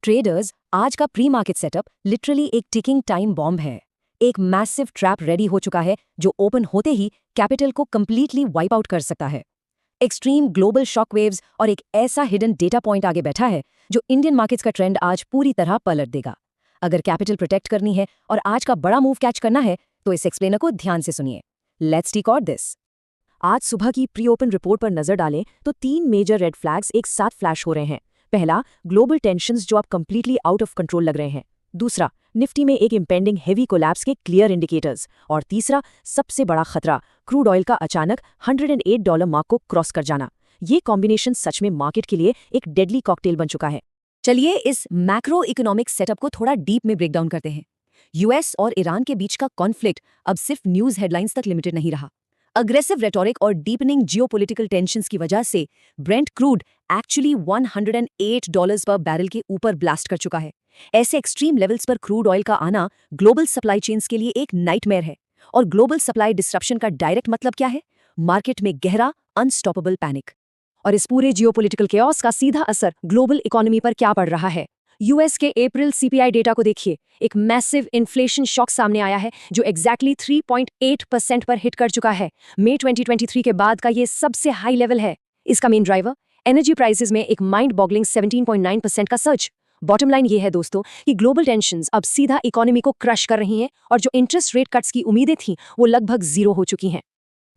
Traders, आज का pre market setup literally एक टिकिंग टाइम बॉम्ब है। एक मैसिव ट्रैप रेडी हो चुका है जो ओपन होते ही कैपिटल को कंप्लीटली वाइप आउट कर सकता है। एक्सट्रीम ग्लोबल शॉक वेव्स और एक ऐसा हिडन डेटा पॉइंट आगे बैठा है जो इंडियन मार्केट्स का ट्रेंड आज पूरी तरह पलट देगा। अगर कैपिटल प्रोटेक्ट करनी है और आज का बड़ा मूव कैच करना है तो इस एक्सप्लेनर को ध्यान से सुनिए। Let's decode this. आज सुबह की प्री ओपन रिपोर्ट पर नजर डालें तो 3 मेजर रेड फ्लैग्स एक साथ फ्लैश हो रहे हैं। पहला, ग्लोबल टेंशन्स जो अब कंप्लीटली आउट ऑफ कंट्रोल लग रहे हैं। दूसरा, निफ्टी में एक इंपेंडिंग हेवी कोलैप्स के क्लियर इंडिकेटर्स। और तीसरा, सबसे बड़ा खतरा, क्रूड ऑयल का अचानक $108 मार्क को क्रॉस कर जाना। ये कॉम्बिनेशन सच में मार्केट के लिए एक डेडली कॉकटेल बन चुका है। चलिए इस मैक्रो इकोनॉमिक सेटअप को थोड़ा डीप में ब्रेक डाउन करते हैं। यूएस और ईरान के बीच का कॉन्फ्लिक्ट अब सिर्फ न्यूज हेडलाइंस तक लिमिटेड नहीं रहा। अग्रेसिव रेटोरिक और डीपनिंग जियोपॉलिटिकल टेंशंस की वजह से ब्रेंट क्रूड एक्चुअली $108 पर बैरल के ऊपर ब्लास्ट कर चुका है। ऐसे एक्सट्रीम लेवल्स पर क्रूड ऑयल का आना ग्लोबल सप्लाई चेन्स के लिए एक नाइटमेयर है। और ग्लोबल सप्लाई डिस्रप्शन का डायरेक्ट मतलब क्या है? मार्केट में गहरा अनस्टॉपेबल पैनिक। और इस पूरे जियोपॉलिटिकल केओस का सीधा असर ग्लोबल इकोनॉमी पर क्या पड़ रहा है? यूएस के अप्रैल सीपीआई डेटा को देखिए। एक मैसिव इन्फ्लेशन शॉक सामने आया है जो एग्जैक्टली 3.8% पर हिट कर चुका है। मई 2023 के बाद का ये सबसे हाई लेवल है। इसका मेन ड्राइवर एनर्जी प्राइसेस में एक माइंड बॉगलिंग 17.9% का सर्ज। बॉटम लाइन ये है दोस्तों कि ग्लोबल टेंशंस अब सीधा इकोनॉमी को क्रश कर रही हैं और जो इंटरेस्ट रेट कट्स की उम्मीदें थीं वो लगभग जीरो हो चुकी हैं।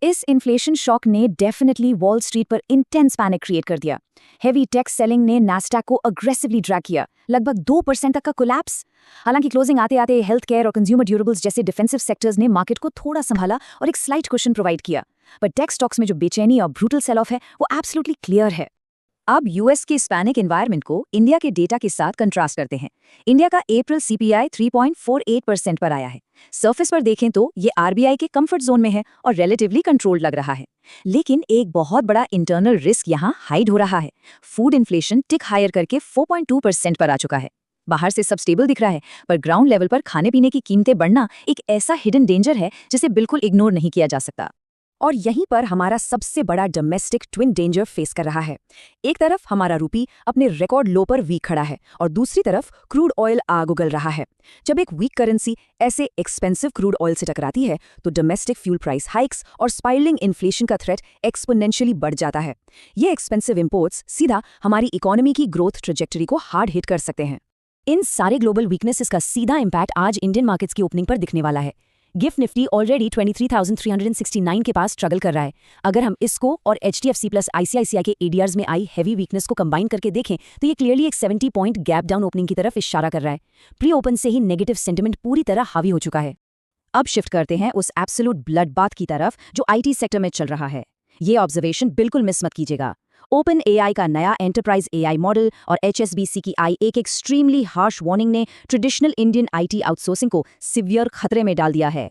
इस इन्फ्लेशन शॉक ने डेफिनेटली वॉल स्ट्रीट पर इंटेंस पैनिक क्रिएट कर दिया। हेवी टेक सेलिंग ने नैस्डैक को अग्रेसिवली ड्रैग किया, लगभग 2% तक का कोलैप्स। हालांकि क्लोजिंग आते आते हेल्थ केयर और कंज्यूमर ड्यूरेबल्स जैसे डिफेंसिव सेक्टर्स ने मार्केट को थोड़ा संभाला और एक स्लाइट कुशन प्रोवाइड किया। पर टेक स्टॉक्स में जो बेचैनी और ब्रूटल सेल ऑफ है वो एब्सोल्युटली क्लियर है। अब यूएस के स्पैनिक एनवायरनमेंट को इंडिया के डेटा के साथ कंट्रास्ट करते हैं। इंडिया का अप्रैल सीपीआई 3.48% पर आया है। सरफेस पर देखें तो ये आरबीआई के कंफर्ट जोन में है और रिलेटिवली कंट्रोल्ड लग रहा है। लेकिन एक बहुत बड़ा इंटरनल रिस्क यहाँ हाइड हो रहा है। फूड इन्फ्लेशन टिक हायर करके 4.2% पर आ चुका है। बाहर से सब स्टेबल दिख रहा है, पर ग्राउंड लेवल पर खाने पीने की कीमतें बढ़ना एक ऐसा हिडन डेंजर है जिसे बिल्कुल इग्नोर नहीं किया जा सकता। और यहीं पर हमारा सबसे बड़ा डोमेस्टिक ट्विन डेंजर फेस कर रहा है। एक तरफ हमारा रूपी अपने रिकॉर्ड लो पर वीक खड़ा है और दूसरी तरफ क्रूड ऑयल आग उगल रहा है। जब एक वीक करेंसी ऐसे एक्सपेंसिव क्रूड ऑयल से टकराती है तो डोमेस्टिक फ्यूल प्राइस हाइक्स और स्पाइरलिंग इन्फ्लेशन का थ्रेट एक्सपोनेंशियली बढ़ जाता है। ये एक्सपेंसिव इंपोर्ट्स सीधा हमारी इकोनॉमी की ग्रोथ ट्रेजेक्टरी को हार्ड हिट कर सकते हैं। इन सारे ग्लोबल वीकनेसेस का सीधा इम्पैक्ट आज इंडियन मार्केट्स की ओपनिंग पर दिखने वाला है। गिफ्ट निफ्टी ऑलरेडी 23,369 के पास स्ट्रगल कर रहा है। अगर हम इसको और एचडीएफसी प्लस आईसीआईसीआई के एडीआर्स में आई हैवी वीकनेस को कंबाइन करके देखें तो ये क्लियरली एक 70 पॉइंट गैप डाउन ओपनिंग की तरफ इशारा कर रहा है। प्री ओपन से ही नेगेटिव सेंटिमेंट पूरी तरह हावी हो चुका है। अब शिफ्ट करते हैं उस एब्सोल्यूट ब्लड बाथ की तरफ जो आईटी सेक्टर में चल रहा है। ये ऑब्जर्वेशन बिल्कुल मिस मत कीजिएगा। ओपन एआई का नया एंटरप्राइज एआई मॉडल और एचएसबीसी की आई एक एक्सट्रीमली हार्श वार्निंग ने ट्रेडिशनल इंडियन आईटी आउटसोर्सिंग को सिवियर खतरे में डाल दिया है।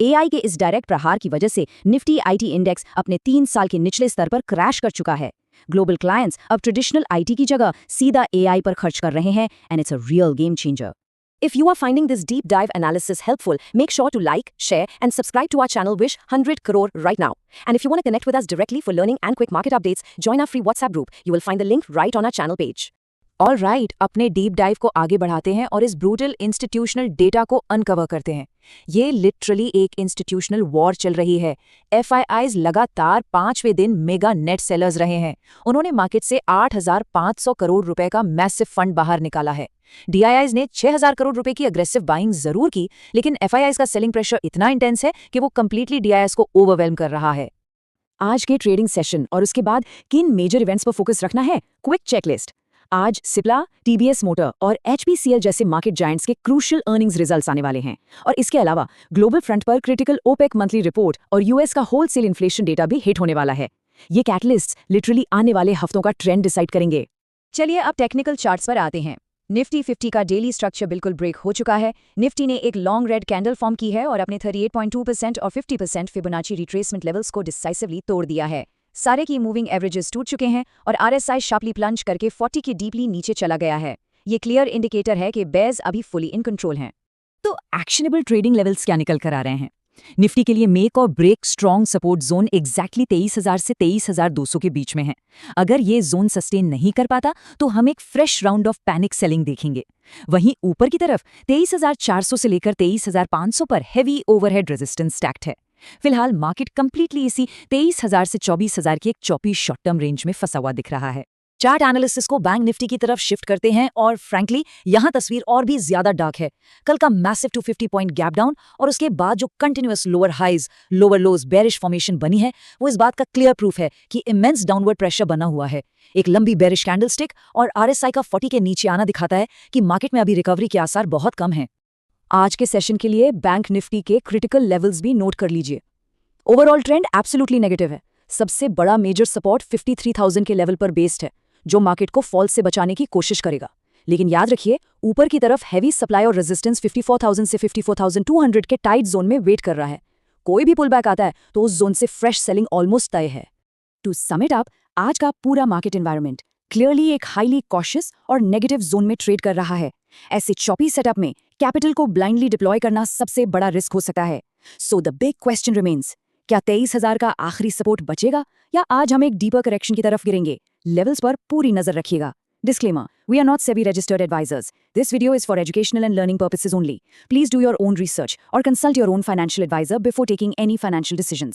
एआई के इस डायरेक्ट प्रहार की वजह से निफ्टी आईटी इंडेक्स अपने 3 साल के निचले स्तर पर क्रैश कर चुका है। ग्लोबल क्लाइंट्स अब ट्रेडिशनल आईटी की जगह सीधा एआई पर खर्च कर रहे हैं and it's a real game changer. If you are finding this deep dive analysis helpful, make sure to like, share, and subscribe to our channel Wish 100 crore right now. And if you want to connect with us directly for learning and quick market updates, join our free WhatsApp group. You will find the link right on our channel page. All right, अपने deep dive को आगे बढ़ाते हैं और इस brutal institutional data को uncover करते हैं। ये लिटरली एक इंस्टीट्यूशनल वॉर चल रही है। एफआईआईज लगातार 5वें दिन मेगा नेट सेलर्स रहे हैं। उन्होंने मार्केट से 8,500 करोड़ रुपए का मैसिव फंड बाहर निकाला है। डीआईआईज ने 6,000 करोड़ रुपए की अग्रेसिव बाइंग जरूर की, लेकिन एफआईआईज का सेलिंग प्रेशर इतना इंटेंस है कि वो कंप्लीटली डीआईआईज को ओवरवेल्म कर रहा है। आज के ट्रेडिंग सेशन और उसके बाद किन मेजर इवेंट्स पर फोकस रखना है, क्विक चेकलिस्ट। आज सिप्ला, टीवीएस मोटर और एचपीसीएल जैसे मार्केट जायंट्स के क्रूशियल अर्निंग्स रिजल्ट्स आने वाले हैं। और इसके अलावा ग्लोबल फ्रंट पर क्रिटिकल ओपेक मंथली रिपोर्ट और यूएस का होलसेल इन्फ्लेशन डेटा भी हिट होने वाला है। ये कैटलिस्ट्स लिटरली आने वाले हफ्तों का ट्रेंड डिसाइड करेंगे। चलिए अब टेक्निकल चार्ट्स पर आते हैं। निफ्टी 50 का डेली स्ट्रक्चर बिल्कुल ब्रेक हो चुका है। निफ्टी ने एक लॉन्ग रेड कैंडल फॉर्म की है और अपने 38.2% और 50% फिबोनाची रिट्रेसमेंट लेवल्स को डिसाइसिवली तोड़ दिया है। सारे की मूविंग एवरेजेस टूट चुके हैं और आरएसआई शार्पली प्लंज करके 40 के डीपली नीचे चला गया है। ये क्लियर इंडिकेटर है कि बेयर्स अभी फुली इन कंट्रोल हैं। तो एक्शनेबल ट्रेडिंग लेवल्स क्या निकल कर आ रहे हैं? निफ्टी के लिए मेक और break strong support zone exactly 23,000 से 23,200 के बीच में है। अगर ये जोन सस्टेन नहीं कर पाता तो हम एक fresh round of panic selling देखेंगे। वहीं ऊपर की तरफ 23,400 से लेकर 23,500 पर हेवी ओवरहेड रेजिस्टेंस स्टैक्ड है। फिलहाल मार्केट कंप्लीटली इसी 23,000 से 24,000 की एक चौपी शॉर्ट टर्म रेंज में फंसा हुआ दिख रहा है। चार्ट एनालिसिस को बैंक निफ्टी की तरफ शिफ्ट करते हैं और फ्रैंकली यहां तस्वीर और भी ज्यादा डार्क है। कल का मैसिव 250 पॉइंट गैप डाउन और उसके बाद जो continuous lower highs lower lows bearish formation बनी है, वो इस बात का क्लियर प्रूफ है कि इमेंस डाउनवर्ड प्रेशर बना हुआ है। एक लंबी बेरिश कैंडलस्टिक और आरएसआई का 40 के नीचे आना दिखाता है कि मार्केट में अभी रिकवरी के आसार बहुत कम हैं। आज के सेशन के लिए बैंक निफ्टी के क्रिटिकल लेवल्स भी नोट कर लीजिए। ओवरऑल ट्रेंड एब्सोल्युटली नेगेटिव है। सबसे बड़ा मेजर सपोर्ट 53,000 के लेवल पर बेस्ड है, जो मार्केट को फॉल से बचाने की कोशिश करेगा। लेकिन याद रखिए, ऊपर की तरफ हैवी सप्लाई और रेजिस्टेंस 54,000 से 54,200 के टाइट जोन में वेट कर रहा है। कोई भी पुल बैक आता है तो उस जोन से फ्रेश सेलिंग ऑलमोस्ट तय है। टू सम इट अप, आज का पूरा मार्केट एनवायरनमेंट क्लियरली एक हाईली कॉशियस और नेगेटिव जोन में ट्रेड कर रहा है। ऐसे चॉपी सेटअप में कैपिटल को ब्लाइंडली डिप्लॉय करना सबसे बड़ा रिस्क हो सकता है। So the big question remains, क्या 23,000 का आखिरी सपोर्ट बचेगा या आज हम एक डीपर करेक्शन की तरफ गिरेंगे? लेवल्स पर पूरी नजर रखिएगा। Disclaimer: We are not SEBI registered advisors. This video is for educational and learning purposes only. Please do your own research or consult your own financial advisor before taking any financial decisions.